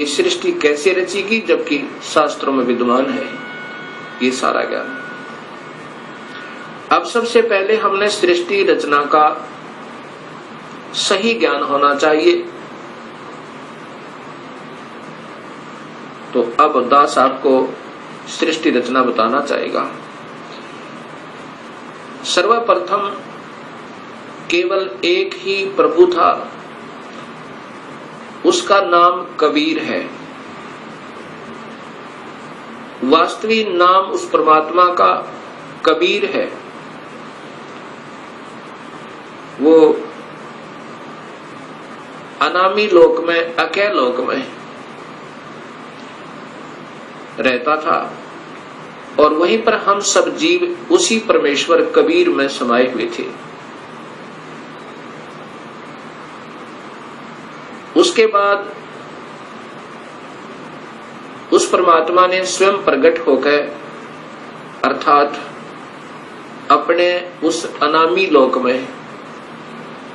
ये सृष्टि कैसे रचेगी जबकि शास्त्रों में विद्यमान है ये सारा ज्ञान। अब सबसे पहले हमने सृष्टि रचना का सही ज्ञान होना चाहिए। तो अब दास आपको सृष्टि रचना बताना चाहेगा। सर्वप्रथम केवल एक ही प्रभु था, उसका नाम कबीर है। वास्तविक नाम उस परमात्मा का कबीर है। वो अनामी लोक में, अकय लोक में रहता था और वहीं पर हम सब जीव उसी परमेश्वर कबीर में समाये हुए थे। उसके बाद उस परमात्मा ने स्वयं प्रकट होकर अर्थात अपने उस अनामी लोक में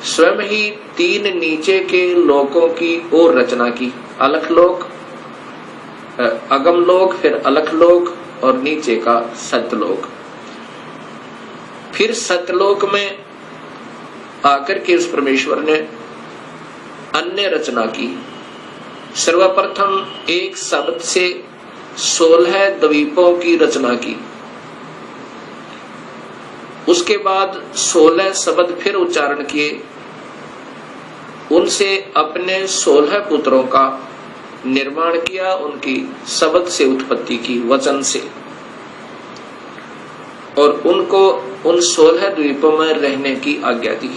स्वयं ही तीन नीचे के लोकों की ओर रचना की। अलख लोक, अगम लोक, फिर अलख लोक और नीचे का सतलोक। फिर सतलोक में आकर के उस परमेश्वर ने अन्य रचना की। सर्वप्रथम एक शब्द से 16 द्वीपों की रचना की। उसके बाद 16 शब्द फिर उच्चारण किए। उनसे अपने 16 पुत्रों का निर्माण किया, उनकी शब्द से उत्पत्ति की, वचन से, और उनको उन 16 द्वीपों में रहने की आज्ञा दी।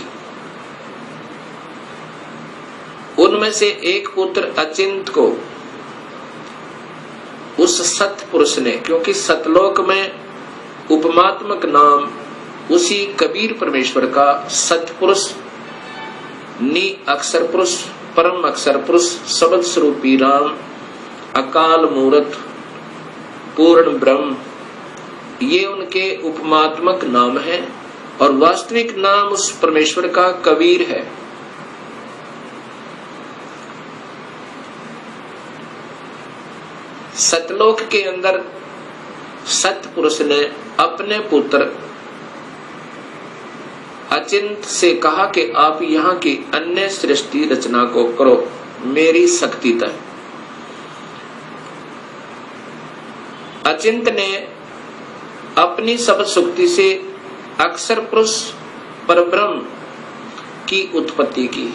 उनमें से एक पुत्र अचिंत को उस सतपुरुष ने, क्योंकि सतलोक में उपमात्मक नाम उसी कबीर परमेश्वर का सतपुरुष, नि अक्षर पुरुष, परम अक्षर पुरुष, शब्द स्वरूपी राम, अकाल मूर्त, पूर्ण ब्रह्म, ये उनके उपमात्मक नाम है और वास्तविक नाम उस परमेश्वर का कबीर है। सतलोक के अंदर सतपुरुष ने अपने पुत्र अचिंत से कहा कि आप यहाँ की अन्य सृष्टि रचना को करो मेरी शक्ति तक। अचिंत ने अपनी शब्द शक्ति से अक्षर पुरुष परब्रह्म की उत्पत्ति की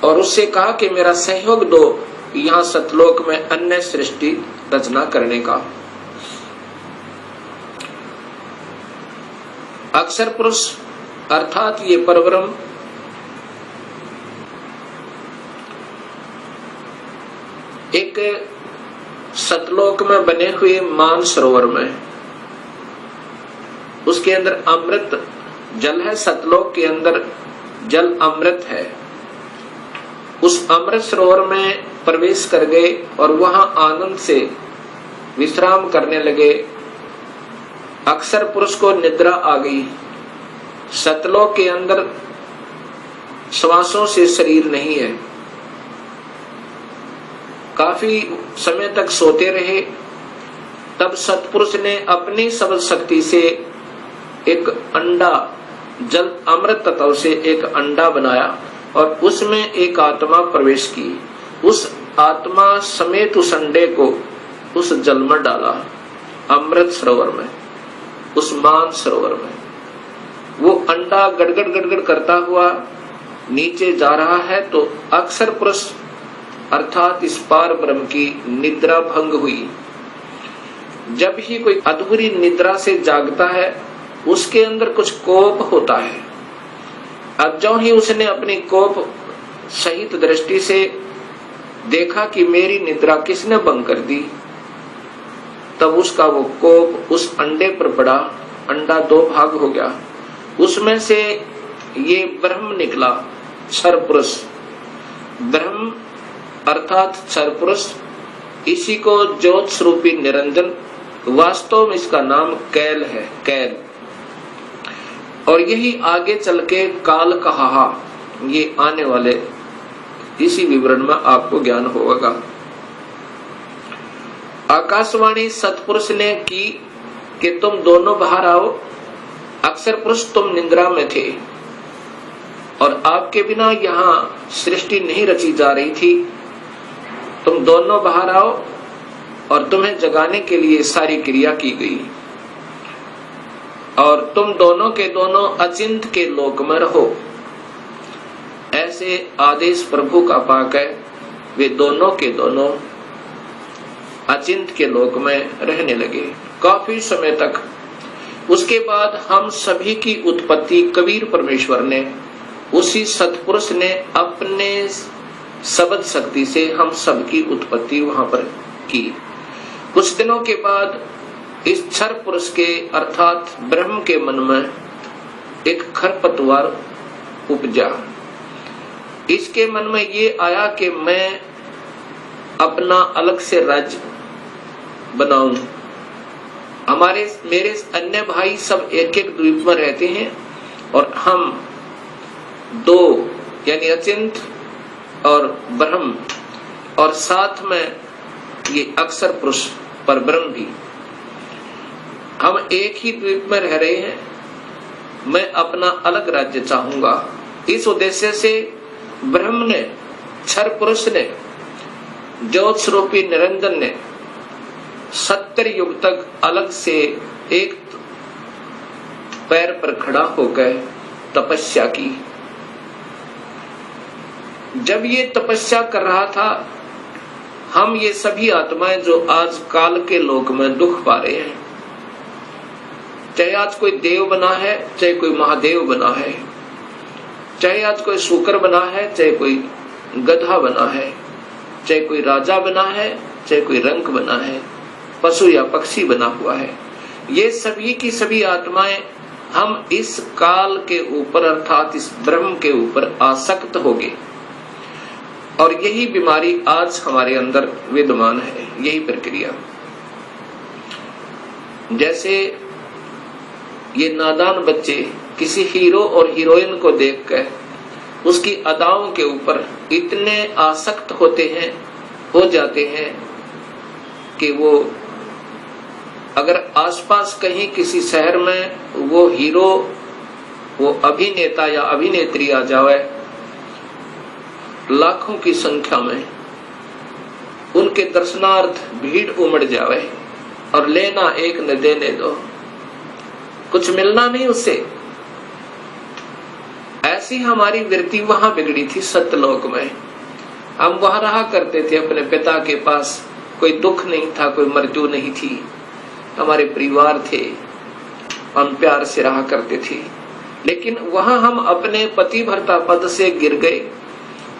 और उससे कहा कि मेरा सहयोग दो यहाँ सतलोक में अन्य सृष्टि रचना करने का। अक्षर पुरुष अर्थात ये परब्रह्म एक सतलोक में बने हुए मान सरोवर में, उसके अंदर अमृत जल है। सतलोक के अंदर जल अमृत है। उस अमृत सरोवर में प्रवेश कर गए और वहां आनंद से विश्राम करने लगे। अक्षर पुरुष को निद्रा आ गई। सतलोक के अंदर श्वासों से शरीर नहीं है। काफी समय तक सोते रहे। तब सतपुरुष ने अपनी शब्द शक्ति से एक अंडा, जल अमृत तत्व से एक अंडा बनाया और उसमें एक आत्मा प्रवेश की। उस आत्मा समेत उस अंडे को उस जल में डाला, अमृत सरोवर में, उस मान सरोवर में। वो अंडा गड़गड़ गड़गड़ करता हुआ नीचे जा रहा है तो अक्षर पुरुष अर्थात इस पार ब्रह्म की निद्रा भंग हुई। जब ही कोई अधूरी निद्रा से जागता है उसके अंदर कुछ कोप होता है। अब जो ही उसने अपनी कोप सहित दृष्टि से देखा कि मेरी निद्रा किसने भंग कर दी, तब उसका वो कोप उस अंडे पर पड़ा। अंडा दो भाग हो गया। उसमें से ये ब्रह्म निकला, क्षर पुरुष। ब्रह्म अर्थात क्षर पुरुष, इसी को ज्योत स्वरूपी निरंजन, वास्तव में इसका नाम कैल है, कैल। और यही आगे चल के काल कहा, ये आने वाले इसी विवरण में आपको ज्ञान होगा। आकाशवाणी सत्पुरुष ने की कि तुम दोनों बाहर आओ। अक्षर पुरुष तुम निद्रा में थे और आपके बिना यहाँ सृष्टि नहीं रची जा रही थी। तुम दोनों बाहर आओ और तुम्हें जगाने के लिए सारी क्रिया की गई और तुम दोनों के दोनों अचिंत के लोक में रहो। ऐसे आदेश प्रभु का पाकर वे दोनों के दोनों अचिंत के लोक में रहने लगे काफी समय तक। उसके बाद हम सभी की उत्पत्ति कबीर परमेश्वर ने, उसी सत्पुरुष ने अपने शब्द शक्ति से हम सबकी उत्पत्ति वहां पर की। कुछ दिनों के बाद इस क्षर पुरुष के अर्थात ब्रह्म के मन में एक खरपतवार उपजा। इसके मन में ये आया कि मैं अपना अलग से राज्य बनाऊं। मेरे अन्य भाई सब एक एक द्वीप में रहते हैं और हम दो यानी अचिंत और ब्रह्म और साथ में ये अक्षर पुरुष पर ब्रह्म भी, हम एक ही द्वीप में रह रहे हैं। मैं अपना अलग राज्य चाहूंगा। इस उद्देश्य से ब्रह्म ने, क्षर पुरुष ने, ज्योत स्वरूपी निरंजन ने 70 युग तक अलग से एक पैर पर खड़ा होकर तपस्या की। जब ये तपस्या कर रहा था, हम ये सभी आत्माएं जो आज काल के लोक में दुख पा रहे हैं, चाहे आज कोई देव बना है, चाहे कोई महादेव बना है, चाहे आज कोई शूकर बना है, चाहे कोई गधा बना है, चाहे कोई राजा बना है, चाहे कोई रंक बना है, पशु या पक्षी बना हुआ है, ये सभी की सभी आत्माएं हम इस काल के ऊपर अर्थात इस ब्रह्म के ऊपर आसक्त हो गए। और यही बीमारी आज हमारे अंदर विद्यमान है, यही प्रक्रिया। जैसे ये नादान बच्चे किसी हीरो और हीरोइन को देखकर उसकी अदाओं के ऊपर इतने आसक्त हो जाते हैं कि वो अगर आसपास कहीं किसी शहर में वो हीरो, वो अभिनेता या अभिनेत्री आ जाए, लाखों की संख्या में उनके दर्शनार्थ भीड़ उमड़ जाए और लेना एक न देने दो, कुछ मिलना नहीं उससे। ऐसी हमारी वृत्ति वहां बिगड़ी थी सत्यलोक में। हम वहां रहा करते थे अपने पिता के पास, कोई दुख नहीं था, कोई मृत्यु नहीं थी, हमारे परिवार थे, हम प्यार से रहा करते थे। लेकिन वहां हम अपने पति भर्ता पद से गिर गए।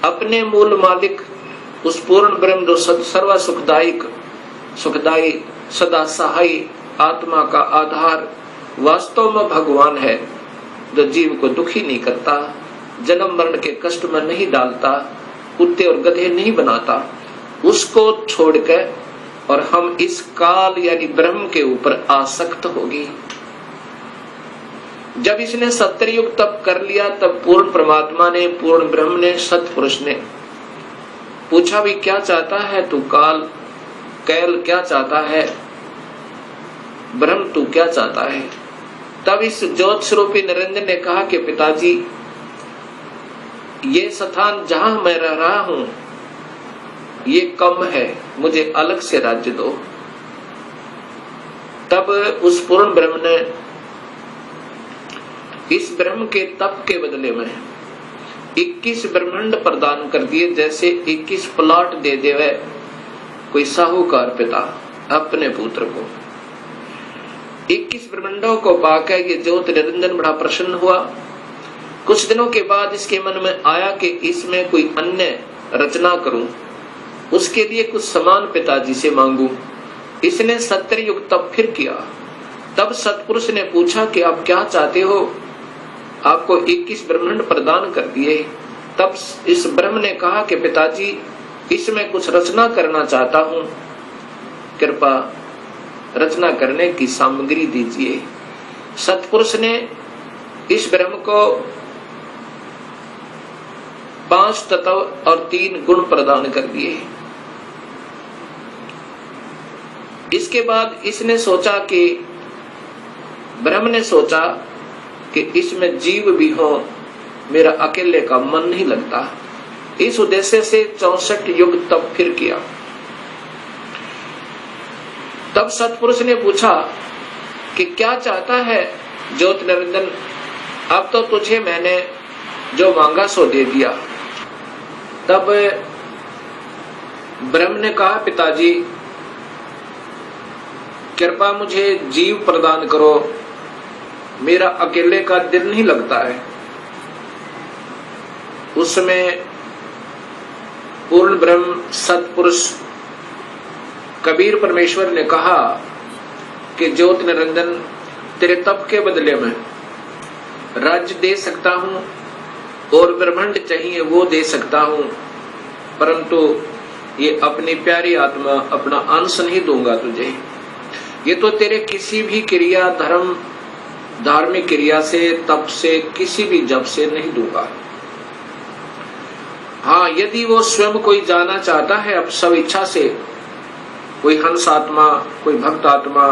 अपने मूल मालिक उस पूर्ण ब्रह्म जो सर्व सुखदायी सदा सहाय आत्मा का आधार वास्तव में भगवान है, जो जीव को दुखी नहीं करता, जन्म मरण के कष्ट में नहीं डालता, कुत्ते और गधे नहीं बनाता, उसको छोड़कर और हम इस काल यानी ब्रह्म के ऊपर आसक्त होगी। जब इसने 70 युग तप कर लिया, तब पूर्ण परमात्मा ने, पूर्ण ब्रह्म ने, सत्पुरुष ने पूछा भी क्या चाहता है तू? कैल क्या चाहता है? ब्रह्म तू क्या चाहता है? तब इस ज्योत स्वरूपी निरंजन ने कहा कि पिताजी, ये स्थान जहां मैं रह रहा हूं ये कम है, मुझे अलग से राज्य दो। तब उस पूर्ण ब्रह्म ने इस ब्रह्म के तप के बदले में 21 ब्रह्मांड प्रदान कर दिए, जैसे 21 प्लॉट दे देवे कोई साहूकार पिता अपने पुत्र को। 21 ब्रह्मांडों को पाकर ये ज्योत निरंजन बड़ा प्रसन्न हुआ। कुछ दिनों के बाद इसके मन में आया कि इसमें कोई अन्य रचना करूं, उसके लिए कुछ समान पिताजी से मांगू। इसने 70 युग तप फिर किया। तब सत्पुरुष ने पूछा कि आप क्या चाहते हो? आपको 21 ब्रह्मांड प्रदान कर दिए। तब इस ब्रह्म ने कहा कि पिताजी, इसमें कुछ रचना करना चाहता हूं, कृपा रचना करने की सामग्री दीजिए। सत्पुरुष ने इस ब्रह्म को 5 तत्व और 3 गुण प्रदान कर दिए। इसके बाद इसने सोचा कि ब्रह्म ने सोचा कि इसमें जीव भी हो, मेरा अकेले का मन नहीं लगता। इस उद्देश्य से 64 युग तप फिर किया। तब सतपुरुष ने पूछा कि क्या चाहता है ज्योत निरंजन, अब तो तुझे मैंने जो मांगा सो दे दिया। तब ब्रह्म ने कहा, पिताजी कृपा मुझे जीव प्रदान करो, मेरा अकेले का दिल नहीं लगता है। उस समय पूर्ण ब्रह्म सतपुरुष कबीर परमेश्वर ने कहा कि ज्योत निरंजन, तेरे तप के बदले में राज्य दे सकता हूं और ब्रह्मांड चाहिए वो दे सकता हूं, परंतु ये अपनी प्यारी आत्मा, अपना अंश नहीं दूंगा तुझे। ये तो तेरे किसी भी क्रिया, धर्म, धार्मिक क्रिया से, तप से, किसी भी जप से नहीं दूंगा। हाँ, यदि वो स्वयं कोई जाना चाहता है अब सब इच्छा से, कोई हंस आत्मा, कोई भक्त आत्मा,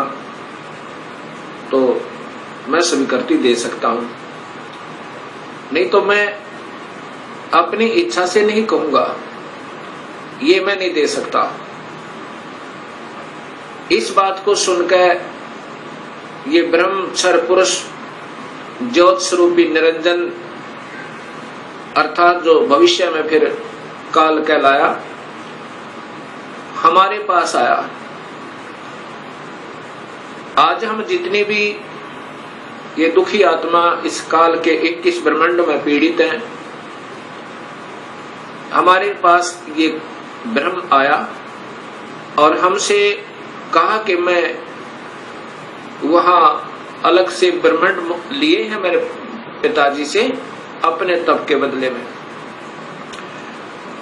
तो मैं स्वीकृति दे सकता हूं, नहीं तो मैं अपनी इच्छा से नहीं कहूंगा, ये मैं नहीं दे सकता। इस बात को सुनकर ये ब्रह्मचर्य पुरुष ज्योत स्वरूपी निरंजन अर्थात जो भविष्य में फिर काल कहलाया, हमारे पास आया। आज हम जितनी भी ये दुखी आत्मा इस काल के 21 ब्रह्मांड में पीड़ित हैं, हमारे पास ये ब्रह्म आया और हमसे कहा कि मैं वहां अलग से ब्रह्मांड लिए हैं मेरे पिताजी से अपने तप के बदले में।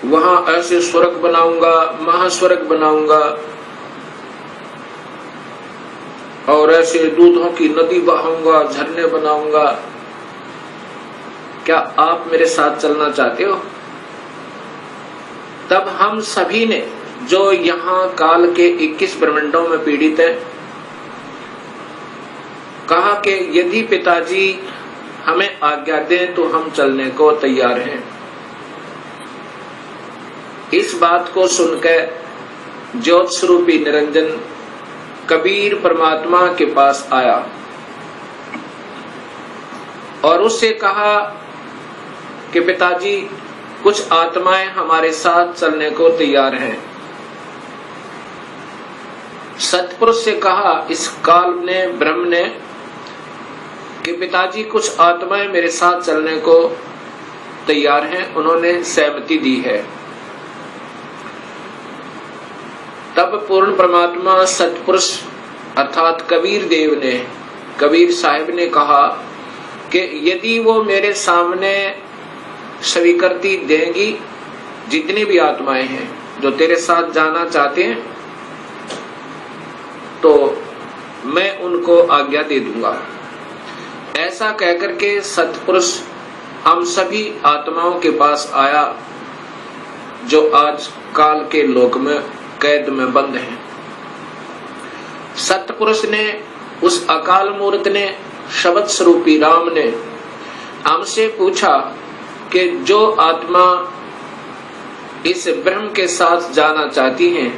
वहां ऐसे स्वर्ग बनाऊंगा, महास्वर्ग बनाऊंगा और ऐसे दूधों की नदी बहाऊंगा, झरने बनाऊंगा। क्या आप मेरे साथ चलना चाहते हो? तब हम सभी ने जो यहाँ काल के 21 ब्रह्मांडों में पीड़ित है, कहा कि यदि पिताजी हमें आज्ञा दें तो हम चलने को तैयार हैं। इस बात को सुनकर ज्योत स्वरूपी निरंजन कबीर परमात्मा के पास आया और उससे कहा कि पिताजी कुछ आत्माएं हमारे साथ चलने को तैयार हैं। सतपुरुष से कहा इस काल ने, ब्रह्म ने, कि पिताजी कुछ आत्माएं मेरे साथ चलने को तैयार हैं, उन्होंने सहमति दी है। तब पूर्ण परमात्मा सतपुरुष अर्थात कबीर देव ने, कबीर साहिब ने कहा कि यदि वो मेरे सामने स्वीकृति देंगी, जितनी भी आत्माएं हैं जो तेरे साथ जाना चाहते हैं, तो मैं उनको आज्ञा दे दूंगा। ऐसा कहकर के सतपुरुष हम सभी आत्माओं के पास आया जो आज काल के लोक में कैद में बंद हैं। सतपुरुष ने, उस अकाल मूर्त ने, शब्द स्वरूपी राम ने हमसे पूछा कि जो आत्मा इस ब्रह्म के साथ जाना चाहती हैं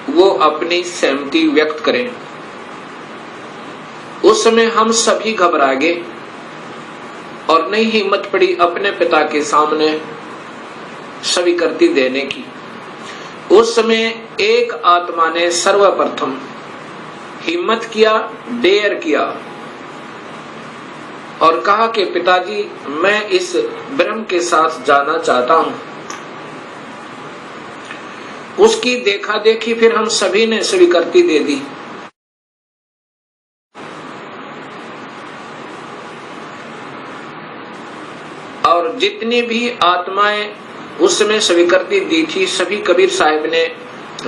वो अपनी सहमति व्यक्त करें। उस समय हम सभी घबरा गए और नहीं हिम्मत पड़ी अपने पिता के सामने स्वीकृति देने की। उस समय एक आत्मा ने सर्वप्रथम हिम्मत किया, डेयर किया और कहा कि पिताजी मैं इस ब्रह्म के साथ जाना चाहता हूं। उसकी देखा देखी फिर हम सभी ने स्वीकृति दे दी। और जितनी भी आत्माएं उस समय स्वीकृति दी थी, सभी कबीर साहिब ने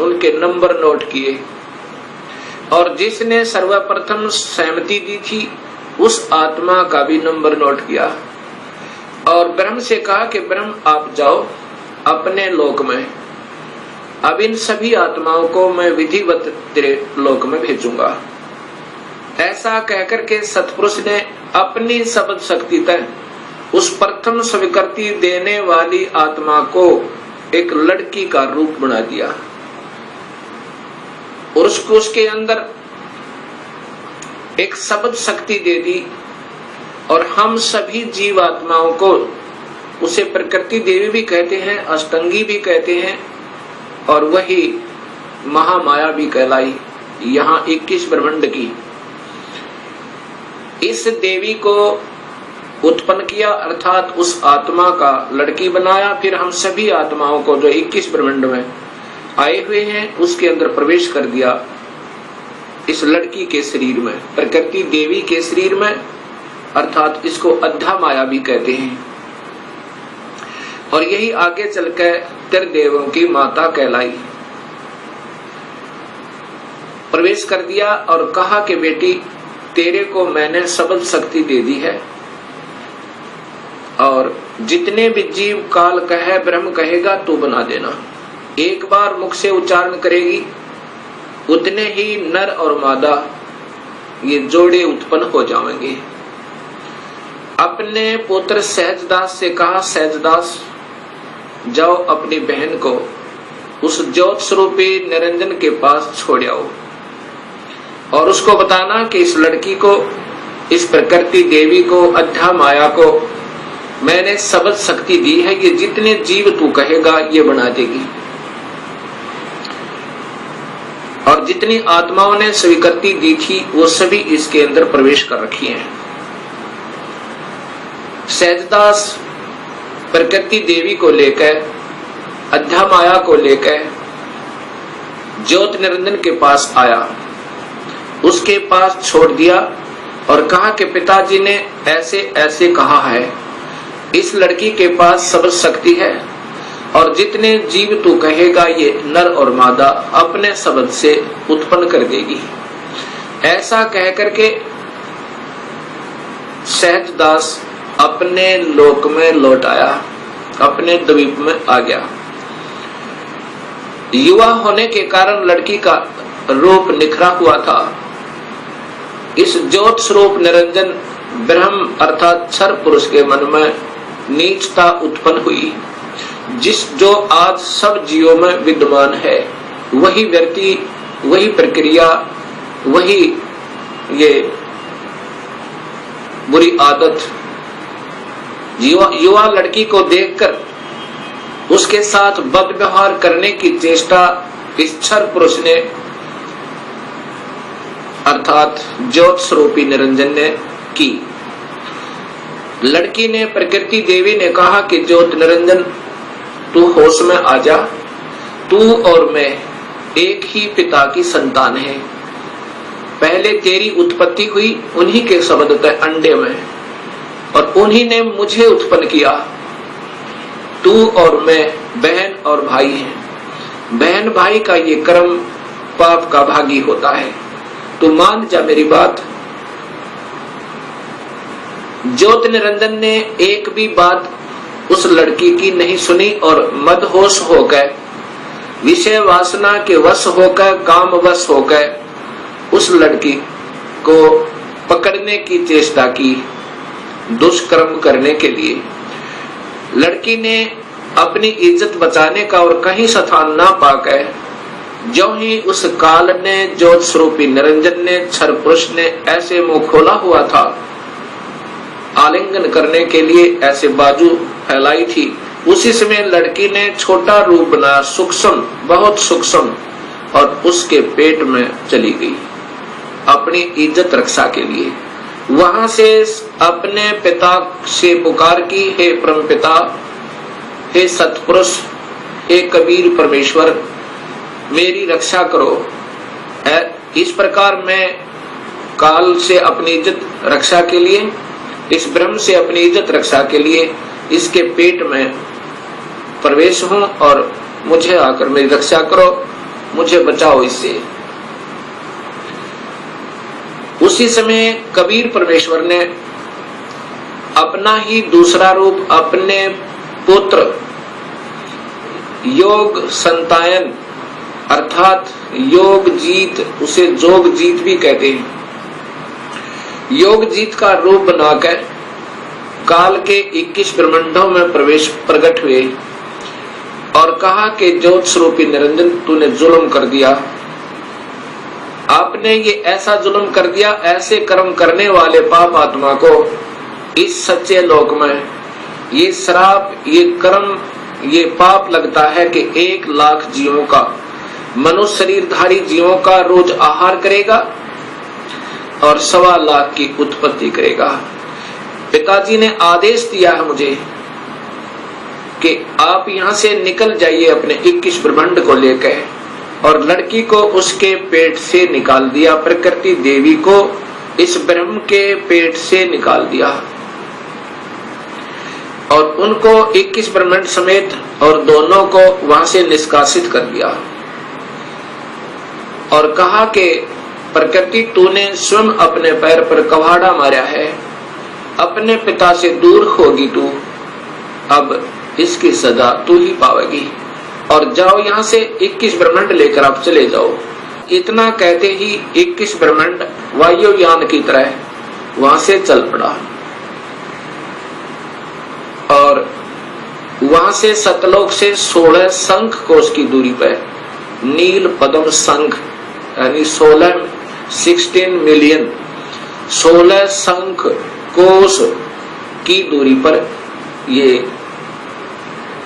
उनके नंबर नोट किए और जिसने सर्वप्रथम सहमति दी थी उस आत्मा का भी नंबर नोट किया और ब्रह्म से कहा कि ब्रह्म आप जाओ अपने लोक में, अब इन सभी आत्माओं को मैं विधिवत तेरे लोक में भेजूंगा। ऐसा कहकर के सतपुरुष ने अपनी शब्द शक्ति तक उस प्रथम स्वीकृति देने वाली आत्मा को एक लड़की का रूप बना दिया और उसके अंदर एक शब्द शक्ति दे दी। और हम सभी जीव आत्माओं को, उसे प्रकृति देवी भी कहते हैं, अष्टंगी भी कहते हैं, और वही महामाया भी कहलाई। यहाँ 21 ब्रह्मांड की इस देवी को उत्पन्न किया, अर्थात उस आत्मा का लड़की बनाया। फिर हम सभी आत्माओं को जो 21 ब्रह्मांड में आए हुए हैं उसके अंदर प्रवेश कर दिया, इस लड़की के शरीर में, प्रकृति देवी के शरीर में, अर्थात इसको अद्धा माया भी कहते हैं। और यही आगे चलकर त्रिदेवों की माता कहलाई। प्रवेश कर दिया और कहा कि बेटी तेरे को मैंने शब्द शक्ति दे दी है, और जितने भी जीव काल कहे ब्रह्म कहेगा तू बना देना। एक बार मुख से उच्चारण करेगी उतने ही नर और मादा ये जोड़े उत्पन्न हो जाएंगे। अपने पुत्र सहजदास से कहा, सहजदास जाओ अपनी बहन को उस ज्योत स्वरूपी निरंजन के पास छोड़ आओ और उसको बताना कि इस लड़की को, इस प्रकृति देवी को, अद्धा माया को मैंने शब्द शक्ति दी है, ये जितने जीव तू कहेगा ये बना देगी। और जितनी आत्माओं ने स्वीकृति दी थी वो सभी इसके अंदर प्रवेश कर रखी हैं। सहजदास प्रकृति देवी को लेकर, अद्धा माया को लेकर ज्योत निरंजन के पास आया, उसके पास छोड़ दिया और कहा कि पिताजी ने ऐसे ऐसे कहा है, इस लड़की के पास शब्द शक्ति है और जितने जीव तू कहेगा ये नर और मादा अपने शब्द से उत्पन्न कर देगी। ऐसा कह करके सहजदास अपने लोक में लौट आया, अपने द्वीप में आ गया। युवा होने के कारण लड़की का रूप निखरा हुआ था। इस ज्योत स्वरूप निरंजन ब्रह्म अर्थात क्षर पुरुष के मन में नीचता उत्पन्न हुई, जो आज सब जीवों में विद्यमान है। वही व्यक्ति, वही प्रक्रिया, वही ये बुरी आदत युवा लड़की को देखकर उसके साथ बद व्यवहार करने की चेष्टा इस क्षर पुरुष ने अर्थात ज्योत स्वरूपी निरंजन ने की। लड़की ने, प्रकृति देवी ने कहा कि ज्योत निरंजन तू होश में आ जा, तू और मैं एक ही पिता की संतान है। पहले तेरी उत्पत्ति हुई उन्हीं के शब्द तय अंडे में और उन्हीं ने मुझे उत्पन्न किया। तू और मैं बहन और भाई हैं। बहन भाई का ये कर्म पाप का भागी होता है। तू मान जा मेरी बात। ज्योत निरंजन ने एक भी बात उस लड़की की नहीं सुनी और मदहोश होकर, विषय वासना के वश होकर, काम वश होकर उस लड़की को पकड़ने की चेष्टा की, दुष्कर्म करने के लिए। लड़की ने अपनी इज्जत बचाने का और कहीं स्थान ना पाकर जो ही उस काल ने, ज्योत स्वरूपी निरंजन ने, क्षर पुरुष ने ऐसे मुंह खोला हुआ था, आलिंगन करने के लिए ऐसे बाजू फैलाई थी, उसी समय लड़की ने छोटा रूप बनाया, सूक्ष्म, बहुत सूक्ष्म, और उसके पेट में चली गई अपनी इज्जत रक्षा के लिए। वहां से अपने पिता से पुकार की, हे परम पिता, हे सतपुरुष, हे कबीर परमेश्वर, मेरी रक्षा करो। इस प्रकार मैं काल से अपनी इज्जत रक्षा के लिए, इस ब्रह्म से अपनी इज्जत रक्षा के लिए इसके पेट में प्रवेश हूं और मुझे आकर मेरी रक्षा करो, मुझे बचाओ इससे। उसी समय कबीर परमेश्वर ने अपना ही दूसरा रूप अपने पुत्र योग संतायन अर्थात योग जीत, उसे जोग जीत भी कहते हैं, योग जीत का रूप बनाकर काल के 21 ब्रह्मांडों में प्रकट हुए और कहा कि ज्योत स्वरूपी निरंजन तूने जुल्म कर दिया, आपने ये ऐसा जुल्म कर दिया, ऐसे कर्म करने वाले पाप आत्मा को इस सच्चे लोक में ये श्राप, ये कर्म, ये पाप लगता है कि 1 लाख जीवों का, मनुष्य शरीरधारी जीवों का रोज आहार करेगा और 1.25 लाख की उत्पत्ति करेगा। पिताजी ने आदेश दिया है मुझे कि आप यहां से निकल जाइए अपने 21 ब्रह्मांड को लेकर, और लड़की को उसके पेट से निकाल दिया, प्रकृति देवी को इस ब्रह्म के पेट से निकाल दिया और उनको 21 ब्रह्मांड समेत और दोनों को वहां से निष्कासित कर दिया और कहा कि प्रकृति तूने स्वयं अपने पैर पर कवाड़ा मारा है, अपने पिता से दूर होगी तू, अब इसकी सजा तू ही पावेगी और जाओ यहां से 21 ब्रह्मांड लेकर आप चले जाओ। इतना कहते ही 21 ब्रह्मांड वायुयान की तरह वहां से चल पड़ा और वहां से सतलोक से 16 शंख कोश की दूरी पर नील पद्म शंख यानी 16 मिलियन 16 शंख कोश की दूरी पर ये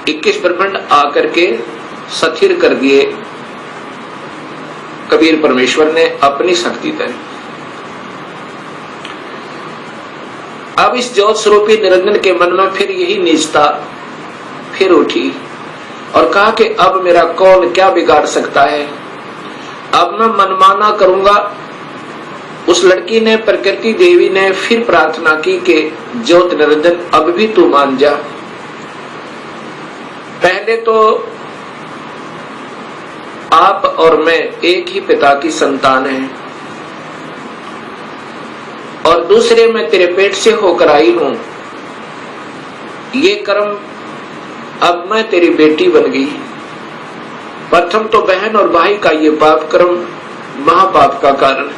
21 ब्रह्मांड आकर के स्थिर कर दिए कबीर परमेश्वर ने अपनी शक्ति तय। अब इस ज्योत स्वरूपी निरंजन के मन में फिर यही नीचता फिर उठी और कहा कि अब मेरा कौन क्या बिगाड़ सकता है, अब मैं मनमाना करूंगा। उस लड़की ने, प्रकृति देवी ने फिर प्रार्थना की कि ज्योत निरंजन अब भी तू मान जा। पहले तो आप और मैं एक ही पिता की संतान हैं और दूसरे मैं तेरे पेट से होकर आई हूं, ये कर्म अब मैं तेरी बेटी बन गई। प्रथम तो बहन और भाई का ये पाप कर्म महापाप का कारण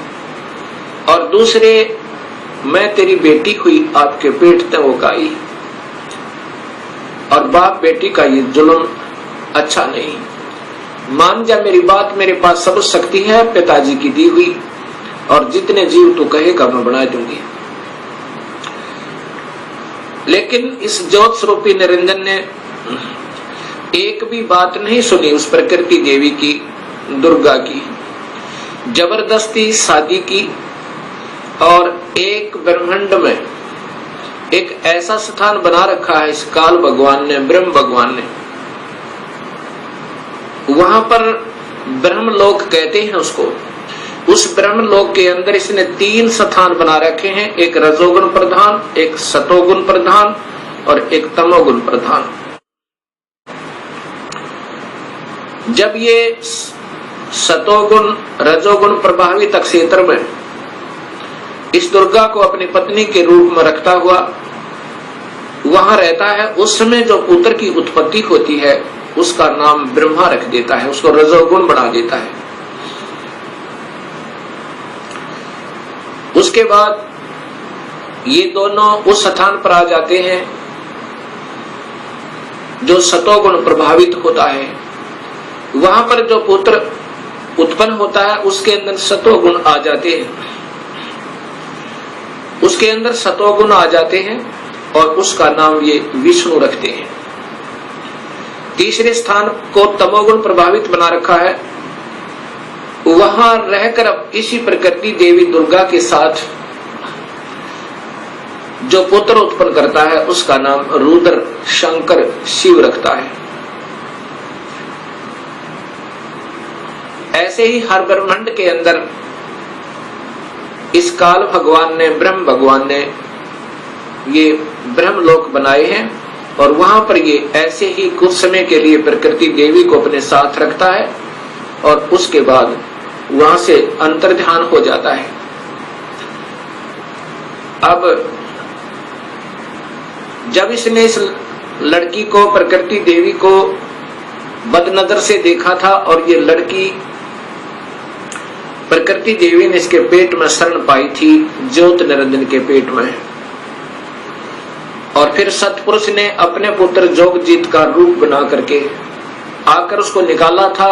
और दूसरे मैं तेरी बेटी हुई, आपके पेट तक होकर आई और बाप बेटी का ये जुल्म अच्छा नहीं। मान जा मेरी बात, मेरे पास सब शक्ति है पिताजी की दी हुई और जितने जीव तू कहेगा मैं बना दूंगी। लेकिन इस ज्योत स्वरूपी निरंजन ने एक भी बात नहीं सुनी उस प्रकृति देवी की, दुर्गा की। जबरदस्ती शादी की और एक ब्रह्मांड में एक ऐसा स्थान बना रखा है इस काल भगवान ने, ब्रह्म भगवान ने। वहां पर ब्रह्मलोक कहते हैं उसको। उस ब्रह्मलोक के अंदर इसने 3 स्थान बना रखे हैं, एक रजोगुण प्रधान, एक सतोगुण प्रधान और एक तमोगुण प्रधान। जब ये सतोगुण रजोगुण प्रभावित क्षेत्र में इस दुर्गा को अपनी पत्नी के रूप में रखता हुआ वहां रहता है, उस समय जो पुत्र की उत्पत्ति होती है उसका नाम ब्रह्मा रख देता है, उसको रजोगुण बना देता है। उसके बाद ये दोनों उस स्थान पर आ जाते हैं जो सतोगुण प्रभावित होता है। वहां पर जो पुत्र उत्पन्न होता है उसके अंदर सतोगुण आ जाते हैं, उसके अंदर सतोगुण आ जाते हैं और उसका नाम ये विष्णु रखते हैं। तीसरे स्थान को तमोगुण प्रभावित बना रखा है, वहां रहकर अब इसी प्रकृति देवी दुर्गा के साथ जो पुत्र उत्पन्न करता है उसका नाम रुद्र शंकर शिव रखता है। ऐसे ही हर ब्रह्मांड के अंदर इस काल भगवान ने, ब्रह्म भगवान ने ये ब्रह्मलोक बनाए हैं और वहां पर ये ऐसे ही कुछ समय के लिए प्रकृति देवी को अपने साथ रखता है और उसके बाद वहां से अंतर्ध्यान हो जाता है। अब जब इसने इस लड़की को, प्रकृति देवी को बदनजर से देखा था और ये लड़की प्रकृति देवी ने इसके पेट में शरण पाई थी, ज्योत निरंजन के पेट में, और फिर सतपुरुष ने अपने पुत्र जोगजीत का रूप बना करके आकर उसको निकाला था।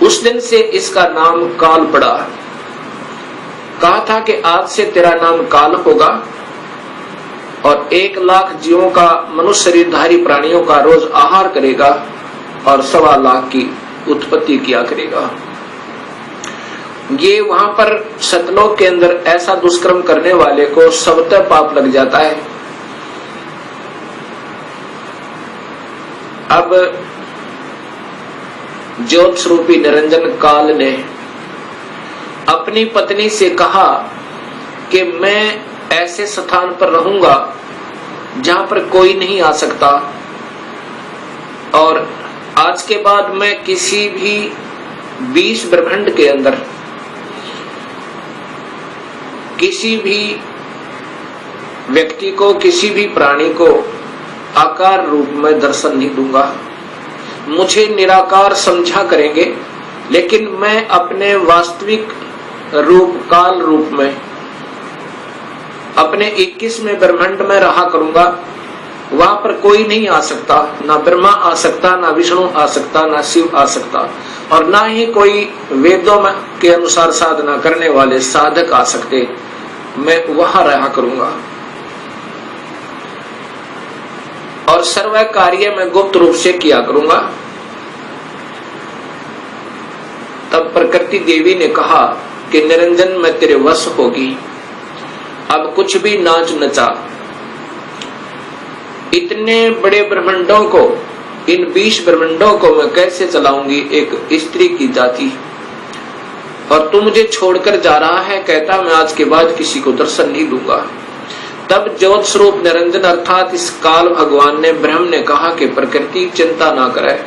उस दिन से इसका नाम काल पड़ा। कहा था कि आज से तेरा नाम काल होगा और 1 लाख जीवों का, मनुष्य शरीरधारी प्राणियों का रोज आहार करेगा और 1.25 लाख की उत्पत्ति किया करेगा। ये वहां पर सतलोक के अंदर ऐसा दुष्कर्म करने वाले को स्वतः पाप लग जाता है। अब ज्योत स्वरूपी निरंजन काल ने अपनी पत्नी से कहा कि मैं ऐसे स्थान पर रहूंगा जहां पर कोई नहीं आ सकता, और आज के बाद मैं किसी भी 20 ब्रह्मांड के अंदर किसी भी व्यक्ति को, किसी भी प्राणी को आकार रूप में दर्शन नहीं दूंगा। मुझे निराकार समझा करेंगे, लेकिन मैं अपने वास्तविक रूप, काल रूप में, अपने 21वें ब्रह्मांड में रहा करूंगा। वहां पर कोई नहीं आ सकता, ना ब्रह्मा आ सकता, ना विष्णु आ सकता, ना शिव आ सकता, और ना ही कोई वेदों में के अनुसार साधना करने वाले साधक आ सकते। मैं वहां रहा करूंगा और सर्व कार्य में गुप्त रूप से किया करूंगा। तब प्रकृति देवी ने कहा कि निरंजन मैं तेरे वश होगी, अब कुछ भी नाच नचा। इतने बड़े ब्रह्मांडों को, इन 20 ब्रह्मांडों को मैं कैसे चलाऊंगी एक स्त्री की जाति, और तू मुझे छोड़कर जा रहा है, कहता मैं आज के बाद किसी को दर्शन नहीं दूंगा। तब ज्योत स्वरूप निरंजन अर्थात इस काल भगवान ने, ब्रह्म ने कहा कि प्रकृति चिंता ना करे,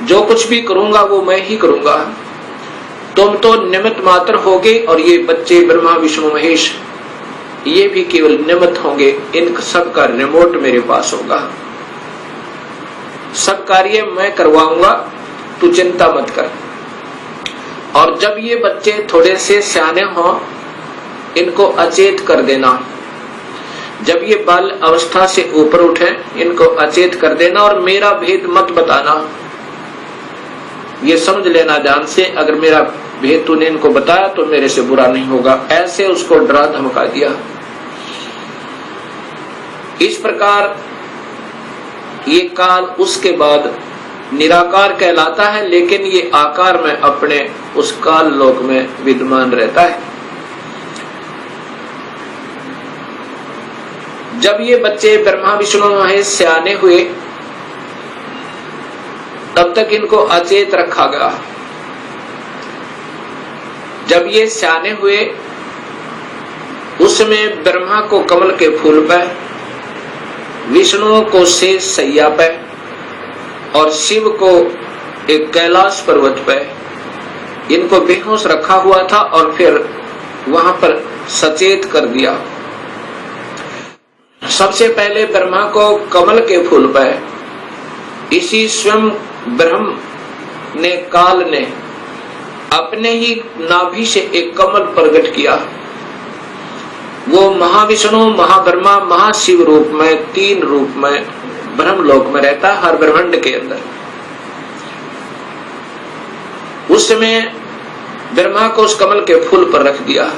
जो कुछ भी करूंगा वो मैं ही करूंगा, तुम तो निमित्त मात्र होगे, और ये बच्चे ब्रह्मा विष्णु महेश ये भी केवल निमित्त होंगे। इन सब का रिमोट मेरे पास होगा, सब कार्य मैं करवाऊंगा, तू चिंता मत कर। और जब ये बच्चे थोड़े से सियाने हों, इनको अचेत कर देना। जब ये बाल अवस्था से ऊपर उठे, इनको अचेत कर देना और मेरा भेद मत बताना। ये समझ लेना ध्यान से, अगर मेरा भेद तूने इनको बताया तो मेरे से बुरा नहीं होगा। ऐसे उसको डरा धमका दिया। इस प्रकार ये काल उसके बाद निराकार कहलाता है, लेकिन ये आकार में अपने उस काल लोक में विद्यमान रहता है। जब ये बच्चे ब्रह्मा विष्णु महेश सियाने हुए, तब तक इनको अचेत रखा गया। जब ये सियाने हुए, उसमें ब्रह्मा को कमल के फूल पे, विष्णु को शेष सैया पे, और शिव को एक कैलाश पर्वत पे इनको बेहोश रखा हुआ था, और फिर वहां पर सचेत कर दिया। सबसे पहले ब्रह्मा को कमल के फूल पे इसी स्वयं ब्रह्म ने, काल ने अपने ही नाभि से एक कमल प्रकट किया। वो महाविष्णु, महाब्रह्मा, महाशिव रूप में, 3 रूप में ब्रह्म लोक में रहता है, हर ब्रह्मांड के अंदर। उस समय ब्रह्मा को उस कमल के फूल पर रख दिया।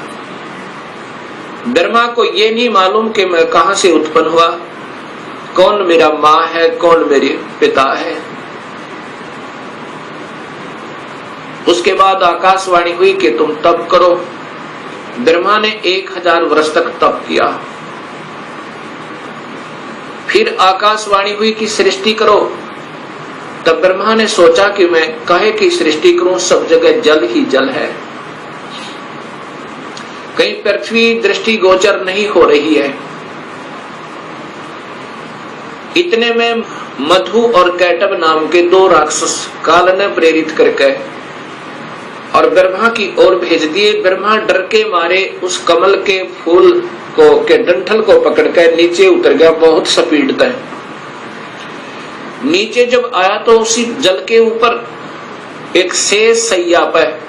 ब्रह्मा को ये नहीं मालूम कि मैं कहां से उत्पन्न हुआ, कौन मेरा माँ है, कौन मेरे पिता है। उसके बाद आकाशवाणी हुई कि तुम तप करो। ब्रह्मा ने 1000 वर्ष तक तप किया। फिर आकाशवाणी हुई कि सृष्टि करो। तब ब्रह्मा ने सोचा कि मैं काहे की सृष्टि करूं, सब जगह जल ही जल है, कहीं पृथ्वी दृष्टि गोचर नहीं हो रही है। इतने में मधु और कैटब नाम के 2 राक्षस काल ने प्रेरित करके और ब्रह्मा की ओर भेज दिए। ब्रह्मा डर के मारे उस कमल के फूल को के डंठल को पकड़कर नीचे उतर गया बहुत स्पीड तक। नीचे जब आया तो उसी जल के ऊपर एक शेष सैया पर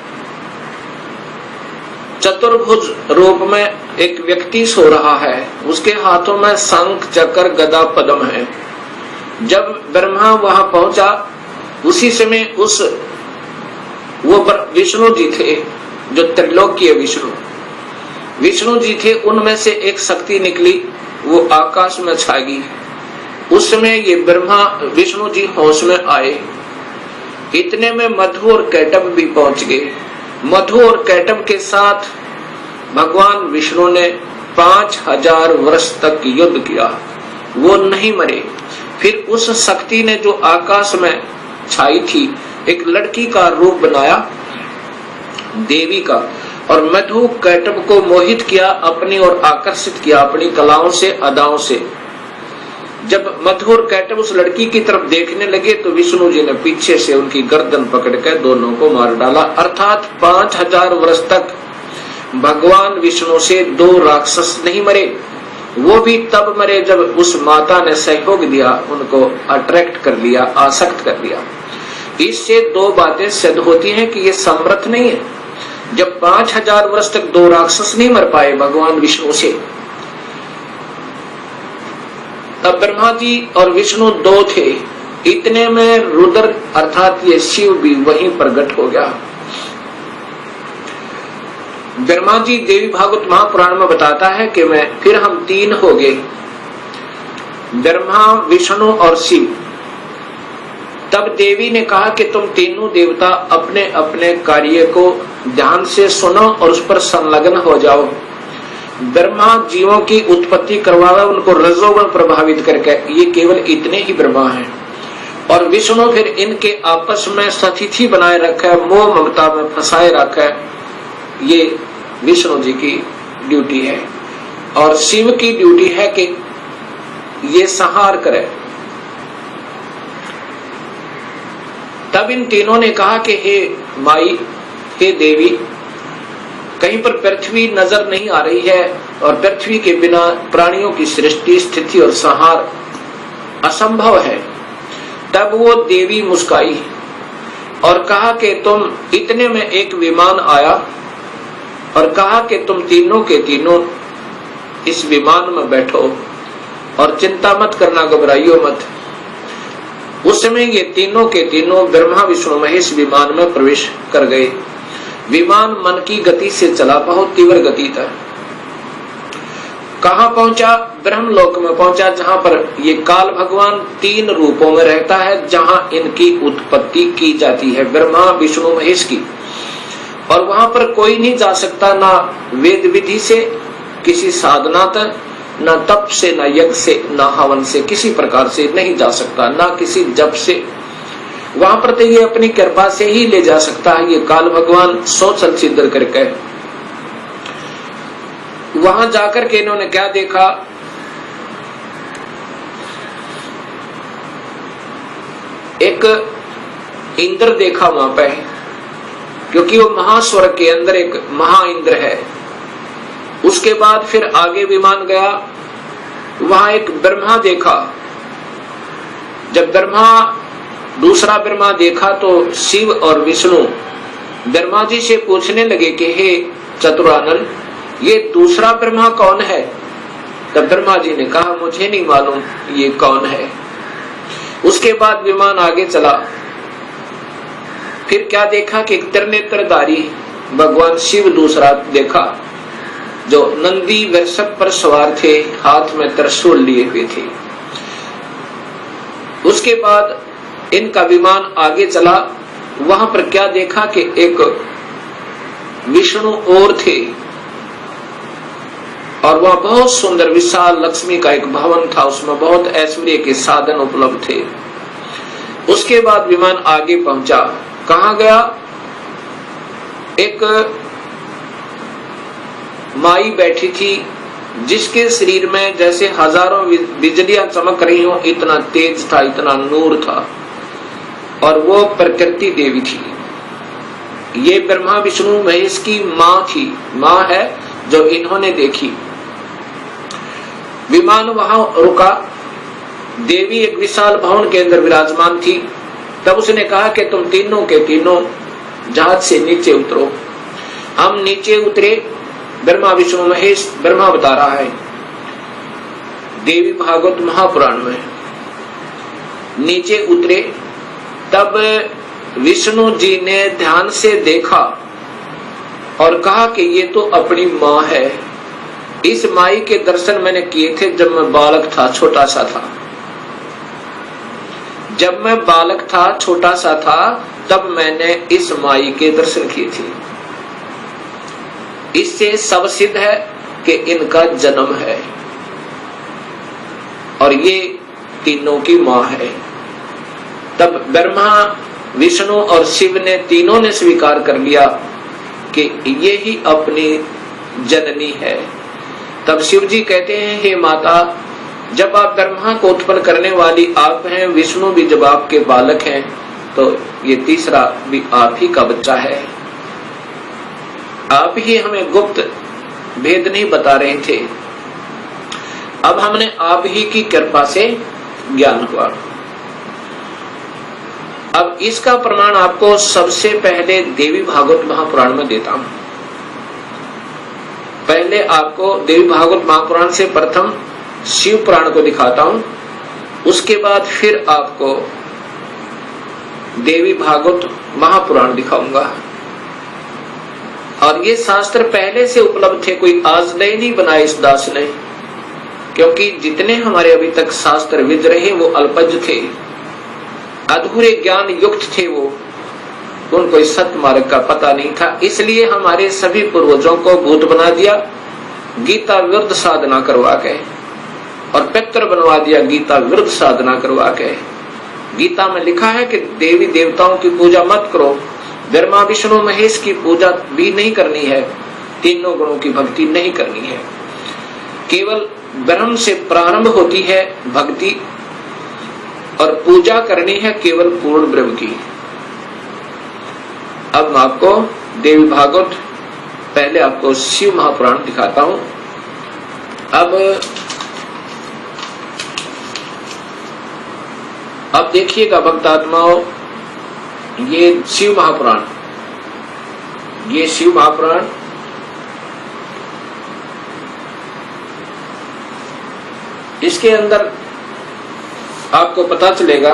चतुर्भुज रूप में एक व्यक्ति सो रहा है। उसके हाथों में शंख चक्र गदा पद्म है। जब ब्रह्मा वहां पहुंचा उसी समय वो विष्णु जी थे, जो त्रिलोकीय विष्णु जी थे। उनमें से एक शक्ति निकली, वो आकाश में छा गई। उस समय ये ब्रह्मा विष्णु जी होश में आए। इतने में मधु और कैटभ भी पहुंच गए। मधु और कैटभ के साथ भगवान विष्णु ने 5000 वर्ष तक युद्ध किया, वो नहीं मरे। फिर उस शक्ति ने जो आकाश में छाई थी एक लड़की का रूप बनाया, देवी का, और मधु कैटभ को मोहित किया, अपनी ओर आकर्षित किया अपनी कलाओं से, अदाओं से। जब मधु और कैटभ उस लड़की की तरफ देखने लगे तो विष्णु जी ने पीछे से उनकी गर्दन पकड़कर दोनों को मार डाला। अर्थात 5000 वर्ष तक भगवान विष्णु से 2 राक्षस नहीं मरे। वो भी तब मरे जब उस माता ने सहयोग दिया, उनको अट्रैक्ट कर लिया, आसक्त कर लिया। इससे 2 बातें सिद्ध होती हैं कि ये समर्थ नहीं है। जब 5000 वर्ष तक 2 राक्षस नहीं मर पाए भगवान विष्णु से, तब ब्रह्मा जी और विष्णु 2 थे। इतने में रुद्र अर्थात ये शिव भी वहीं प्रकट हो गया। ब्रह्मा जी देवी भागवत महापुराण में बताता है कि फिर हम 3 हो गए, ब्रह्मा विष्णु और शिव। तब देवी ने कहा कि तुम तीनों देवता अपने अपने कार्य को ध्यान से सुनो और उस पर संलग्न हो जाओ। ब्रह्मा जीवों की उत्पत्ति करवावे, उनको रजोगुण प्रभावित करके, ये केवल इतने ही ब्रह्मा हैं। और विष्णु फिर इनके आपस में सतिथि बनाए रखा है, मोह ममता में फंसाए रखा है। ये विष्णु जी की ड्यूटी है। और शिव की ड्यूटी है कि ये संहार करे। तब इन तीनों ने कहा कि हे माई, हे देवी, कहीं पर पृथ्वी नजर नहीं आ रही है और पृथ्वी के बिना प्राणियों की सृष्टि, स्थिति और संहार असंभव है। तब वो देवी मुस्काई और कहा कि तुम, इतने में एक विमान आया और कहा कि तुम तीनों के तीनों इस विमान में बैठो और चिंता मत करना, घबराइयो मत। उस समय ये तीनों के तीनों ब्रह्मा विष्णु महेश विमान में प्रवेश कर गए। विमान मन की गति से चला, बहुत तीव्र गति था। कहां पहुंचा? ब्रह्मलोक में पहुंचा, जहां पर ये काल भगवान 3 रूपों में रहता है, जहां इनकी उत्पत्ति की जाती है, ब्रह्मा विष्णु महेश की। और वहां पर कोई नहीं जा सकता, ना वेद विधि से, किसी साधना तक, न तप से, न यज्ञ से, न हवन से, किसी प्रकार से नहीं जा सकता, ना किसी जप से। वहां पर तो ये अपनी कृपा से ही ले जा सकता है। ये काल भगवान सोचल सिद्ध करके वहां जाकर के इन्होंने क्या देखा? एक इंद्र देखा वहां पे, क्योंकि वो महास्वर्ग के अंदर एक महा इंद्र है। उसके बाद फिर आगे विमान गया, वहां एक ब्रह्मा देखा। जब दूसरा ब्रह्मा देखा तो शिव और विष्णु ब्रह्मा जी से पूछने लगे कि हे चतुरानन, ये दूसरा ब्रह्मा कौन है? तब ब्रह्मा जी ने कहा, मुझे नहीं मालूम ये कौन है। उसके बाद विमान आगे चला। फिर क्या देखा कि त्रिनेत्रधारी भगवान शिव दूसरा देखा, जो नंदी वृषभ पर सवार थे, हाथ में त्रिशूल लिए हुए थे। उसके बाद इनका विमान आगे चला। वहां पर क्या देखा कि एक विष्णु और थे, और वहां बहुत सुंदर विशाल लक्ष्मी का एक भवन था, उसमें बहुत ऐश्वर्य के साधन उपलब्ध थे। उसके बाद विमान आगे पहुंचा। कहां गया? एक माई बैठी थी, जिसके शरीर में जैसे हजारों बिजलियां चमक रही हो, इतना तेज था, इतना नूर था, और वो प्रकृति देवी थी। ये ब्रह्मा विष्णु महेश की माँ थी, माँ है जो इन्होंने देखी। विमान वहां रुका, देवी एक विशाल भवन के अंदर विराजमान थी। तब उसने कहा कि तुम तीनों के तीनों जहाज से नीचे उतरो। हम नीचे उतरे। ब्रह्मा विष्णु महेश, ब्रह्मा बता रहा है देवी भागवत महापुराण में, नीचे उतरे। तब विष्णु जी ने ध्यान से देखा और कहा कि ये तो अपनी माँ है। इस माई के दर्शन मैंने किए थे जब मैं बालक था, छोटा सा था। जब मैं बालक था, छोटा सा था, तब मैंने इस माई के दर्शन किए थे। इससे सब सिद्ध है कि इनका जन्म है और ये तीनों की मां है। तब ब्रह्मा, विष्णु और शिव ने तीनों ने स्वीकार कर लिया कि ये ही अपनी जननी है। तब शिव जी कहते हैं, हे माता, जब आप ब्रह्मा को उत्पन्न करने वाली आप हैं, विष्णु भी जब आपके बालक हैं, तो ये तीसरा भी आप ही का बच्चा है। आप ही हमें गुप्त भेद नहीं बता रहे थे, अब हमने आप ही की कृपा से ज्ञान हुआ। अब इसका प्रमाण आपको सबसे पहले देवी भागवत महापुराण में देता हूं। पहले आपको देवी भागवत महापुराण से प्रथम शिव पुराण को दिखाता हूं, उसके बाद फिर आपको देवी भागवत महापुराण दिखाऊंगा। और ये शास्त्र पहले से उपलब्ध थे, कोई आज नए नहीं बनाए इस दास ने, क्योंकि जितने हमारे अभी तक शास्त्र विद रहे वो अल्पज थे, अधूरे ज्ञान युक्त थे, वो उनको इस सत्य मार्ग का पता नहीं था। इसलिए हमारे सभी पूर्वजों को भूत बना दिया, गीता विरुद्ध साधना करवा के, और पितर बनवा दिया गीता विरुद्ध साधना करवा के। गीता में लिखा है कि देवी देवताओं की पूजा मत करो, ब्रह्मा विष्णु महेश की पूजा भी नहीं करनी है, तीनों गुणों की भक्ति नहीं करनी है, केवल ब्रह्म से प्रारंभ होती है भक्ति, और पूजा करनी है केवल पूर्ण ब्रह्म की। अब मैं आपको देवी भागवत, पहले आपको शिव महापुराण दिखाता हूं। अब देखिएगा भक्तात्माओं, ये शिव महापुराण, ये शिव महापुराण इसके अंदर आपको पता चलेगा